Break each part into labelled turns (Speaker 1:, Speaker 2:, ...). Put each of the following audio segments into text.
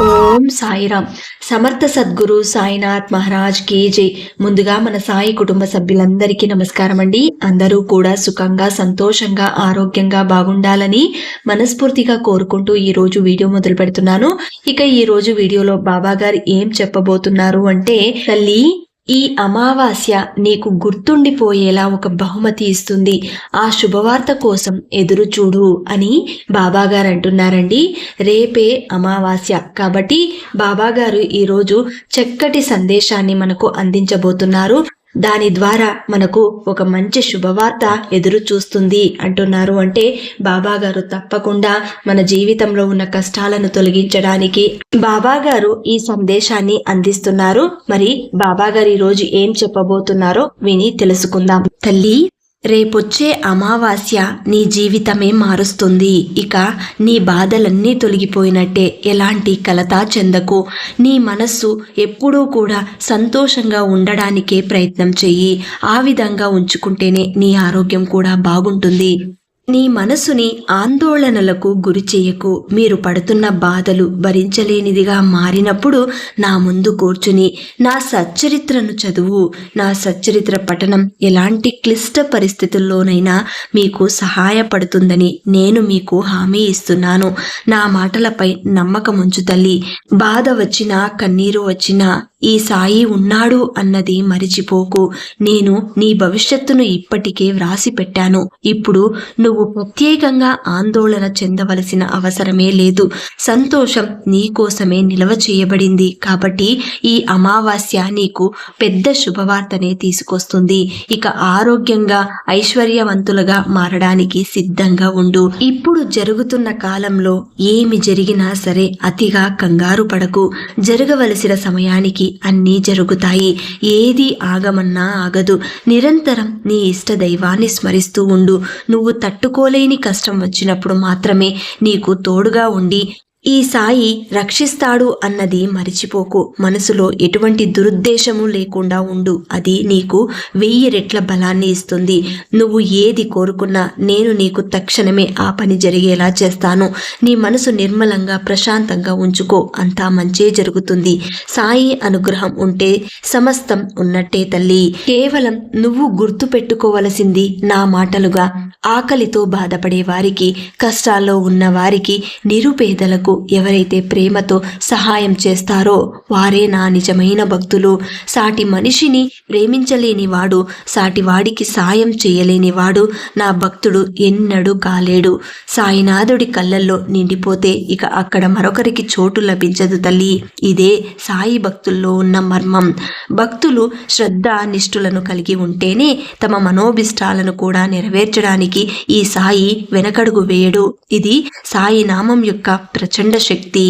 Speaker 1: ఓం సాయిరామ్. సమర్థ సద్గురు సాయినాథ్ మహారాజ్ కి జై. ముందుగా మన సాయి కుటుంబ సభ్యులందరికీ నమస్కారం అండి. అందరూ కూడా సుఖంగా, సంతోషంగా, ఆరోగ్యంగా బాగుండాలని మనస్ఫూర్తిగా కోరుకుంటూ ఈ రోజు వీడియో మొదలు పెడుతున్నాను. ఇక ఈ రోజు వీడియోలో బాబా గారు ఏం చెప్పబోతున్నారు అంటే, తల్లి, ఈ అమావాస్య నీకు గుర్తుండిపోయేలా ఒక బహుమతి ఇస్తుంది. ఆ శుభవార్త కోసం ఎదురు చూడు అని బాబాగారు అంటున్నారండి. రేపే అమావాస్య కాబట్టి బాబాగారు ఈరోజు చక్కటి సందేశాన్ని మనకు అందించబోతున్నారు. దాని ద్వారా మనకు ఒక మంచి శుభవార్త ఎదురు చూస్తుంది అంటున్నారు. అంటే బాబాగారు తప్పకుండా మన జీవితంలో ఉన్న కష్టాలను తొలగించడానికి బాబాగారు ఈ సందేశాన్ని అందిస్తున్నారు. మరి బాబాగారు ఈరోజు ఏం చెప్పబోతున్నారో విని తెలుసుకుందాం. తల్లి, రేపొచ్చే అమావాస్య నీ జీవితమే మారుస్తుంది. ఇక నీ బాధలన్నీ తొలగిపోయినట్టే. ఎలాంటి కలత చెందకు. నీ మనస్సు ఎప్పుడూ కూడా సంతోషంగా ఉండడానికే ప్రయత్నం చెయ్యి. ఆ విధంగా ఉంచుకుంటేనే నీ ఆరోగ్యం కూడా బాగుంటుంది. నీ మనసుని ఆందోళనలకు గురి చేయకు. మీరు పడుతున్న బాధలు భరించలేనిదిగా మారినప్పుడు నా ముందు కూర్చుని నా సచ్చరిత్రను చదువు. నా సచ్చరిత్ర పఠనం ఎలాంటి క్లిష్ట పరిస్థితుల్లోనైనా మీకు సహాయపడుతుందని నేను మీకు హామీ ఇస్తున్నాను. నా మాటలపై నమ్మకం ఉంచు తల్లి. బాధ వచ్చినా, కన్నీరు వచ్చినా ఈ సాయి ఉన్నాడు అన్నది మరిచిపోకు. నేను నీ భవిష్యత్తును ఇప్పటికే వ్రాసి పెట్టాను. ఇప్పుడు నువ్వు ప్రత్యేకంగా ఆందోళన చెందవలసిన అవసరమే లేదు. సంతోషం నీ కోసమే నిల్వ చేయబడింది. కాబట్టి ఈ అమావాస్య నీకు పెద్ద శుభవార్తనే తీసుకొస్తుంది. ఇక ఆరోగ్యంగా, ఐశ్వర్యవంతులుగా మారడానికి సిద్ధంగా ఉండు. ఇప్పుడు జరుగుతున్న కాలంలో ఏమి జరిగినా సరే అతిగా కంగారు పడకు. జరగవలసిన సమయానికి అన్నీ జరుగుతాయి. ఏది ఆగమన్నా ఆగదు. నిరంతరం నీ ఇష్ట దైవాన్ని స్మరిస్తూ ఉండు. నువ్వు తట్టుకోలేని కష్టం వచ్చినప్పుడు మాత్రమే నీకు తోడుగా ఉండి ఈ సాయి రక్షిస్తాడు అన్నది మరిచిపోకు. మనసులో ఎటువంటి దురుద్దేశము లేకుండా ఉండు. అది నీకు 1000 రెట్ల బలాన్ని ఇస్తుంది. నువ్వు ఏది కోరుకున్నా నేను నీకు తక్షణమే ఆ పని జరిగేలా చేస్తాను. నీ మనసు నిర్మలంగా, ప్రశాంతంగా ఉంచుకో. అంతా మంచే జరుగుతుంది. సాయి అనుగ్రహం ఉంటే సమస్తం ఉన్నట్టే తల్లి. కేవలం నువ్వు గుర్తు పెట్టుకోవలసింది నా మాటలుగా. ఆకలితో బాధపడే వారికి, కష్టాల్లో ఉన్న వారికి, నిరుపేదలకు ఎవరైతే ప్రేమతో సహాయం చేస్తారో వారే నా నిజమైన భక్తులు. సాటి మనిషిని ప్రేమించలేని వాడు, సాటి వాడికి సాయం చేయలేని వాడు నా భక్తుడు ఎన్నడూ కాలేడు. సాయినాథుడి కళ్ళల్లో నిండిపోతే ఇక అక్కడ మరొకరికి చోటు లభించదు తల్లి. ఇదే సాయి భక్తుల్లో ఉన్న మర్మం. భక్తులు శ్రద్ధ నిష్ఠులను కలిగి ఉంటేనే తమ మనోభిష్టాలను కూడా నెరవేర్చడానికి ఈ సాయి వెనకడుగు వేయడు. ఇది సాయి నామం యొక్క ప్రచండ శక్తి.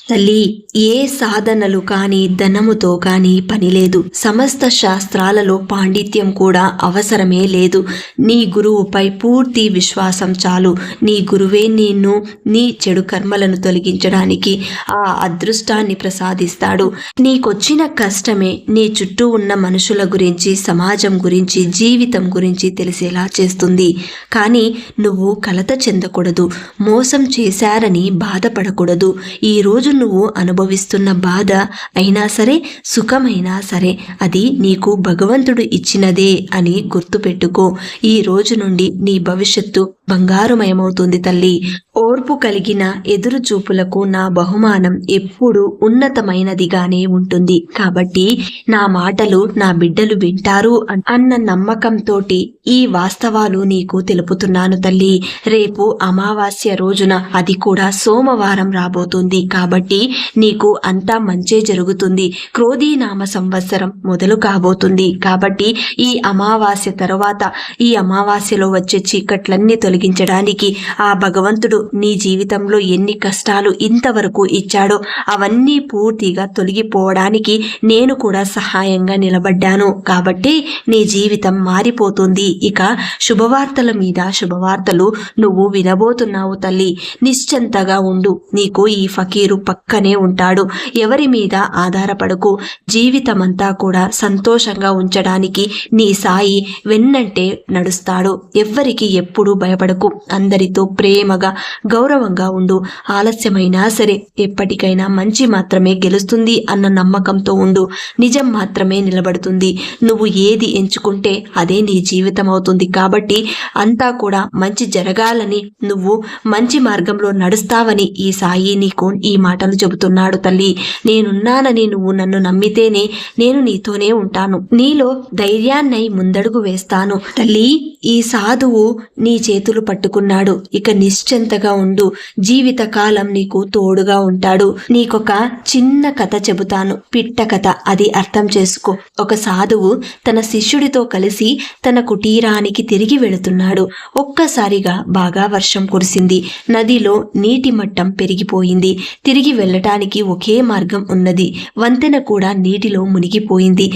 Speaker 1: తల్లి, ఏ సాధనలు కానీ ధనముతో కానీ పని లేదు. సమస్త శాస్త్రాలలో పాండిత్యం కూడా అవసరమే లేదు. నీ గురువుపై పూర్తి విశ్వాసం చాలు. నీ గురువే నిన్ను నీ చెడు కర్మలను తొలగించడానికి ఆ అదృష్టాన్ని ప్రసాదిస్తాడు. నీకొచ్చిన కష్టమే నీ చుట్టూ ఉన్న మనుషుల గురించి, సమాజం గురించి, జీవితం గురించి తెలిసేలా చేస్తుంది. కానీ నువ్వు కలత చెందకూడదు. మోసం చేశారని బాధపడకూడదు. ఈరోజు నువ్వు అనుభవిస్తున్న బాధ అయినా సరే, సుఖమైనా సరే అది నీకు భగవంతుడు ఇచ్చినదే అని గుర్తుపెట్టుకో. ఈ రోజు నుండి నీ భవిష్యత్తు బంగారుమయమవుతుంది తల్లి. ఓర్పు కలిగిన ఎదురు చూపులకు నా బహుమానం ఎప్పుడూ ఉన్నతమైనదిగానే ఉంటుంది. కాబట్టి నా మాటలు నా బిడ్డలు వింటారు అన్న నమ్మకంతోటి ఈ వాస్తవాలు నీకు తెలుపుతున్నాను తల్లి. రేపు అమావాస్య రోజున, అది కూడా సోమవారం రాబోతుంది. కాబట్టి నీకు అంతా మంచే జరుగుతుంది. క్రోధీ నామ సంవత్సరం మొదలు కాబోతుంది. కాబట్టి ఈ అమావాస్య తర్వాత, ఈ అమావాస్యలో వచ్చే చీకట్లన్నీ తొలగించడానికి ఆ భగవంతుడు నీ జీవితంలో ఎన్ని కష్టాలు ఇంతవరకు ఇచ్చాడో అవన్నీ పూర్తిగా తొలగిపోవడానికి నేను కూడా సహాయంగా నిలబడ్డాను. కాబట్టి నీ జీవితం మారిపోతుంది. ఇక శుభవార్తల మీద శుభవార్తలు నువ్వు వినబోతున్నావు తల్లి. నిశ్చింతగా ఉండు. నీకు ఈ ఫకీరు పక్కనే ఉంటాడు. ఎవరి మీద ఆధారపడకు. జీవితమంతా కూడా సంతోషంగా ఉంచడానికి నీ సాయి వెన్నంటే నడుస్తాడు. ఎవ్వరికి ఎప్పుడూ భయపడకు. అందరితో ప్రేమగా గౌరవంగా ఉండు. ఆలస్యమైనా సరే ఎప్పటికైనా మంచి మాత్రమే గెలుస్తుంది అన్న నమ్మకంతో ఉండు. నిజం మాత్రమే నిలబడుతుంది. నువ్వు ఏది ఎంచుకుంటే అదే నీ జీవితం అవుతుంది. కాబట్టి అంతా కూడా మంచి జరగాలని, నువ్వు మంచి మార్గంలో నడుస్తావని ఈ సాయి నీకు ఈ మాటలు చెబుతున్నాడు. తల్లి, నేనున్నానని నువ్వు నన్ను నమ్మితేనే నేను నీతోనే ఉంటాను. నీలో ధైర్యాన్నై ముందడుగు వేస్తాను. తల్లి, ఈ సాధువు నీ చేతులు పట్టుకున్నాడు. ఇక నిశ్చింతగా ఉండు. జీవితకాలం నీకు తోడుగా ఉంటాడు. నీకొక చిన్న కథ చెబుతాను, పిట్ట కథ. అది అర్థం చేసుకో. ఒక సాధువు తన శిష్యుడితో కలిసి తన కుటీరానికి తిరిగి వెళుతున్నాడు. ఒక్కసారిగా బాగా వర్షం కురిసింది. నదిలో నీటి మట్టం పెరిగిపోయింది. తిరిగి వెళ్ళటానికి ఒకే మార్గం ఉన్నది. వంతెన కూడా నీటిలో మునిగిపోయింది.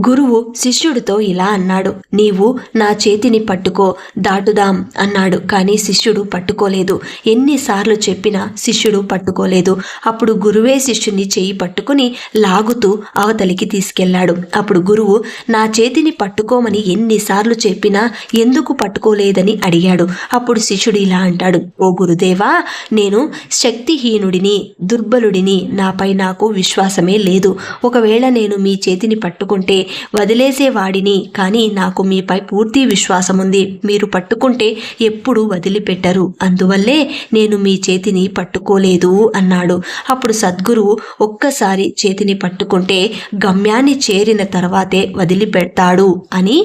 Speaker 1: గురువు శిష్యుడితో ఇలా అన్నాడు, నీవు నా చేతిని పట్టుకో, దాటుదాం అన్నాడు. కానీ శిష్యుడు పట్టుకోలేదు. ఎన్నిసార్లు చెప్పినా శిష్యుడు పట్టుకోలేదు. అప్పుడు గురువే శిష్యుని చేయి పట్టుకుని లాగుతూ అవతలికి తీసుకెళ్లాడు. అప్పుడు గురువు నా చేతిని పట్టుకోమని ఎన్నిసార్లు చెప్పినా ఎందుకు పట్టుకోలేదని అడిగాడు. అప్పుడు శిష్యుడు ఇలా అంటాడు, ఓ గురుదేవా, నేను శక్తిహీనుడిని, దుర్బలుడిని. నాపై నాకు విశ్వాసమే లేదు. ఒకవేళ నేను మీ చేతిని పట్టుకుంటే వదిలేసేవాడిని. కానీ నాకు మీపై పూర్తి విశ్వాసం ఉంది. మీరు పట్టుకుంటే ఎప్పుడూ వదిలిపెట్టరు. అందువల్లే నేను మీ చేతిని పట్టుకోలేదు అన్నాడు. అప్పుడు సద్గురువు ఒక్కసారి చేతిని పట్టుకుంటే గమ్యాన్ని చేరిన తర్వాతే వదిలిపెడతాడు అని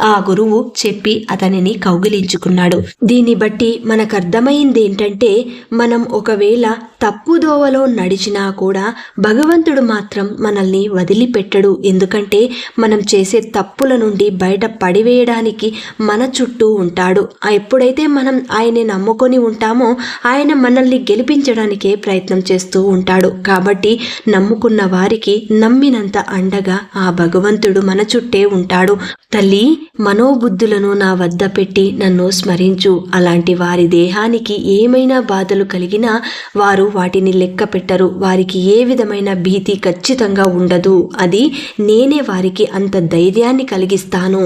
Speaker 1: ఆ గురువు చెప్పి అతనిని కౌగిలించుకున్నాడు. దీన్ని బట్టి మనకు అర్థమైంది ఏంటంటే, మనం ఒకవేళ తప్పుదోవలో నడిచినా కూడా భగవంతుడు మాత్రం మనల్ని వదిలిపెట్టడు. ఎందుకంటే మనం చేసే తప్పుల నుండి బయట పడివేయడానికి మన చుట్టూ ఉంటాడు. ఎప్పుడైతే మనం ఆయన్ని నమ్ముకొని ఉంటామో ఆయన మనల్ని గెలిపించడానికే ప్రయత్నం చేస్తూ ఉంటాడు. కాబట్టి నమ్ముకున్న వారికి నమ్మినంత అండగా ఆ భగవంతుడు మన చుట్టే ఉంటాడు. తల్లి, మనోబుద్ధులను నా వద్ద పెట్టి నన్ను స్మరించు. అలాంటి వారి దేహానికి ఏమైనా బాధలు కలిగినా వారు వాటిని లెక్క పెట్టరు. వారికి ఏ విధమైన భీతి ఖచ్చితంగా ఉండదు. అది నేనే వారికి అంత ధైర్యాన్ని కలిగిస్తాను.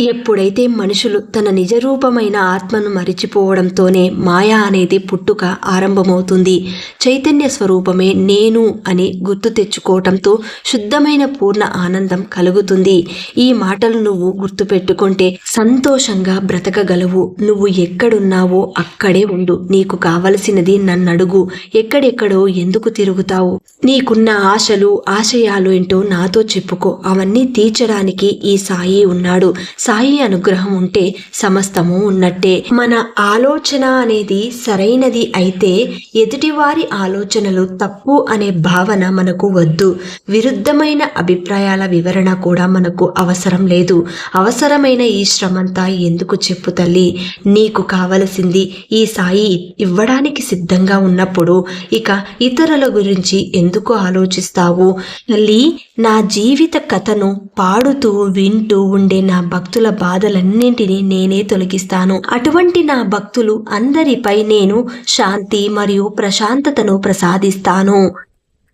Speaker 1: ఎప్పుడైతే మనుషులు తన నిజరూపమైన ఆత్మను మరిచిపోవడంతోనే మాయా అనేది పుట్టుక ఆరంభమవుతుంది. చైతన్య స్వరూపమే నేను అని గుర్తు తెచ్చుకోవటంతో శుద్ధమైన పూర్ణ ఆనందం కలుగుతుంది. ఈ మాటలు నువ్వు గుర్తుపెట్టుకుంటే సంతోషంగా బ్రతకగలవు. నువ్వు ఎక్కడున్నావో అక్కడే ఉండు. నీకు కావలసినది నన్నడుగు. ఎక్కడెక్కడో ఎందుకు తిరుగుతావు? నీకున్న ఆశలు, ఆశయాలు ఏంటో నాతో చెప్పుకో. అవన్నీ తీర్చడానికి ఈ సాయి ఉన్నాడు. సాయి అనుగ్రహం ఉంటే సమస్తము ఉన్నట్టే. మన ఆలోచన అనేది సరైనది అయితే ఎదుటివారి ఆలోచనలు తప్పు అనే భావన మనకు వద్దు. విరుద్ధమైన అభిప్రాయాల వివరణ కూడా మనకు అవసరం లేదు. అవసరమైన ఈ శ్రమంతా ఎందుకు చెప్పు తల్లి? నీకు కావలసింది ఈ సాయి ఇవ్వడానికి సిద్ధంగా ఉన్నప్పుడు ఇక ఇతరుల గురించి ఎందుకు ఆలోచిస్తావు? తల్లి, నా జీవిత కథను పాడుతూ వింటూ ఉండే నా భక్తుల బాధలన్నింటినీ నేనే తొలగిస్తాను. అటువంటి నా భక్తులు అందరిపై నేను శాంతి మరియు ప్రశాంతతను ప్రసాదిస్తాను.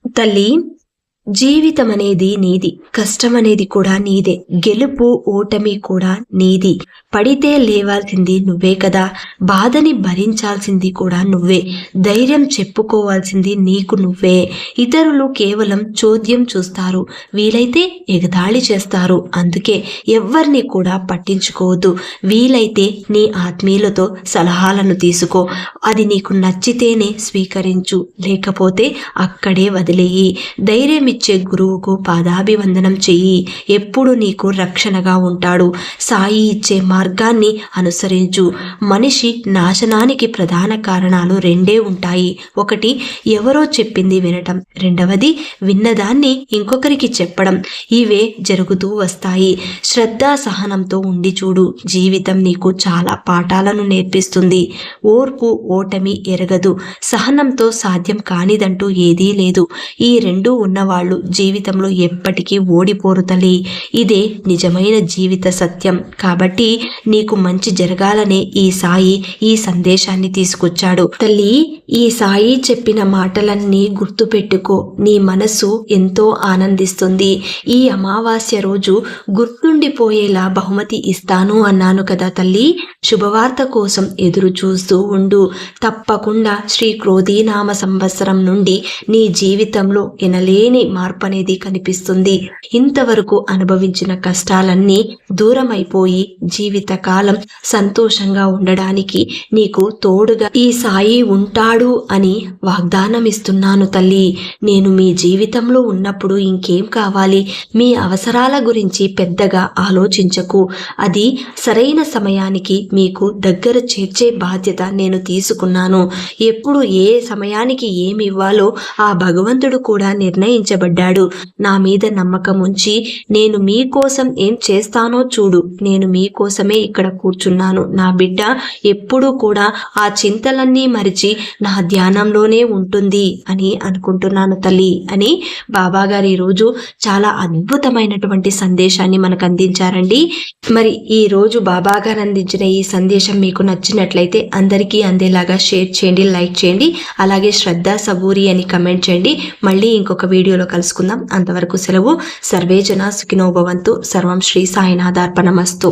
Speaker 1: తల్లి, జీవితం అనేది నీది, కష్టం అనేది కూడా నీదే, గెలుపు ఓటమి కూడా నీది. పడితే లేవాల్సింది నువ్వే కదా, బాధని భరించాల్సింది కూడా నువ్వే, ధైర్యం చెప్పుకోవాల్సింది నీకు నువ్వే. ఇతరులు కేవలం చోద్యం చూస్తారు, వీలైతే ఎగతాళి చేస్తారు. అందుకే ఎవ్వరిని కూడా పట్టించుకోవద్దు. వీలైతే నీ ఆత్మీయులతో సలహాలను తీసుకో. అది నీకు నచ్చితేనే స్వీకరించు, లేకపోతే అక్కడే వదిలేయి. ధైర్యం ఇచ్చే గురువుకు పాదాభివందనం చెయ్యి. ఎప్పుడు నీకు రక్షణగా ఉంటాడు. సాయి ఇచ్చే మార్గాన్ని అనుసరించు. మనిషి నాశనానికి ప్రధాన కారణాలు రెండే ఉంటాయి. ఒకటి ఎవరో చెప్పింది వినటం, రెండవది విన్నదాన్ని ఇంకొకరికి చెప్పడం. ఇవే జరుగుతూ వస్తాయి. శ్రద్ధ సహనంతో ఉండి చూడు. జీవితం నీకు చాలా పాఠాలను నేర్పిస్తుంది. ఓర్పు ఓటమి ఎరగదు. సహనంతో సాధ్యం కానిదంటూ ఏదీ లేదు. ఈ రెండూ ఉన్నవాడు వాళ్ళు జీవితంలో ఎప్పటికీ ఓడిపోరు తల్లి. ఇదే నిజమైన జీవిత సత్యం. కాబట్టి నీకు మంచి జరగాలనే ఈ సాయి ఈ సందేశాన్ని తీసుకొచ్చాడు. తల్లి, ఈ సాయి చెప్పిన మాటలన్నీ గుర్తుపెట్టుకో. నీ మనసు ఎంతో ఆనందిస్తుంది. ఈ అమావాస్య రోజు గుర్తుండిపోయేలా బహుమతి ఇస్తాను అన్నాను కదా తల్లి. శుభవార్త కోసం ఎదురు చూస్తూ ఉండు. తప్పకుండా శ్రీ క్రోధీనామ సంవత్సరం నుండి నీ జీవితంలో ఎనలేని మార్పు అనేది కనిపిస్తుంది. ఇంతవరకు అనుభవించిన కష్టాలన్నీ దూరమైపోయి జీవితకాలం సంతోషంగా ఉండడానికి నీకు తోడుగా ఈ సాయి ఉంటాడు అని వాగ్దానం ఇస్తున్నాను తల్లి. నేను మీ జీవితంలో ఉన్నప్పుడు ఇంకేం కావాలి? మీ అవసరాల గురించి పెద్దగా ఆలోచించకు. అది సరైన సమయానికి మీకు దగ్గర చేర్చే బాధ్యత నేను తీసుకున్నాను. ఎప్పుడు ఏ సమయానికి ఏమి ఇవ్వాలో ఆ భగవంతుడు కూడా నిర్ణయించబడ్డాడు. నా మీద నమ్మకం ఉంచి నేను మీకోసం ఏం చేస్తానో చూడు. నేను మీకోసమే ఇక్కడ కూర్చున్నాను. నా బిడ్డ ఎప్పుడూ కూడా ఆ చింతలన్నీ మరిచి నా ధ్యానంలోనే ఉంటుంది అని అనుకుంటున్నాను తల్లి అని బాబాగారు ఈరోజు చాలా అద్భుతమైనటువంటి సందేశాన్ని మనకు అందించారండి. మరి ఈ రోజు బాబాగారు అందించిన ఈ సందేశం మీకు నచ్చినట్లయితే అందరికీ అందేలాగా షేర్ చేయండి, లైక్ చేయండి. అలాగే శ్రద్ధ సబూరి అని కమెంట్ చేయండి. మళ్ళీ ఇంకొక వీడియోలో కలుసుకుందాం. అంతవరకు సెలవు. సర్వే జన సుఖినో భవంతు. సర్వం శ్రీ సాయినాథార్పణమస్తు.